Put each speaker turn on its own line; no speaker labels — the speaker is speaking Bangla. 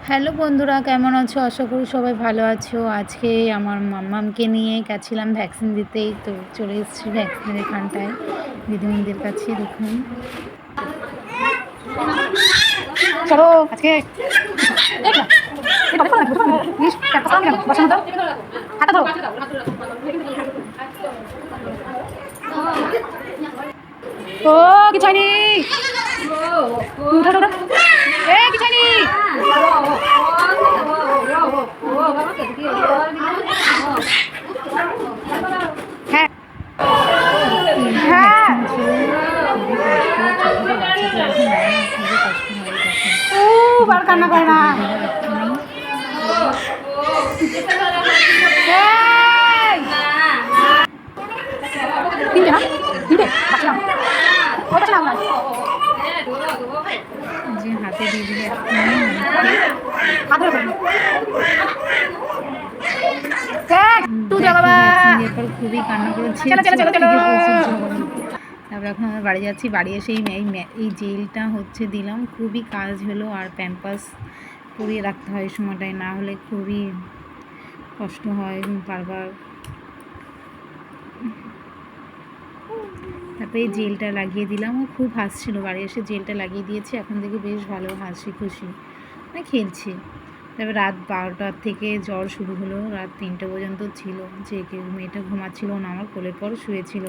হ্যালো বন্ধুরা, কেমন আছো? আশা করি সবাই ভালো আছো। আজকে আমার মাম্মামকে নিয়ে গেছিলাম ভ্যাকসিন দিতেই, তো চলে এসেছি ভ্যাকসিনের এখানটায় দিদিমণিদের কাছে। দেখুন চলো আজকে ও কিছু হয়নি, কিছু হয়নি। হ্যাঁ হ্যাঁ, আর কান্না করে না। তিনটে না, তিনটে বাঁচলাম, যে হাতে দিয়ে দিলে খুবই কান্না করেছে। তারপর এখন আমরা বাড়ি যাচ্ছি। বাড়ি এসে এই জেলটা হচ্ছে দিলাম, খুবই কাজ হলো। আর প্যাম্পাস পরিয়ে রাখতে হয় এই সময়টায়, না হলে খুবই কষ্ট হয় বারবার। তারপরে এই জেলটা লাগিয়ে দিলাম। ও খুব হাসছিল, বাড়ি এসে জেলটা লাগিয়ে দিয়েছে, এখন দেখে বেশ ভালো হাসি খুশি মানে খেলছে। তারপরে রাত 12টার থেকে জ্বর শুরু হলো, রাত 3টে পর্যন্ত ছিল। যে মেয়েটা ঘুমাচ্ছিল না, আমার কোলের পর শুয়েছিল।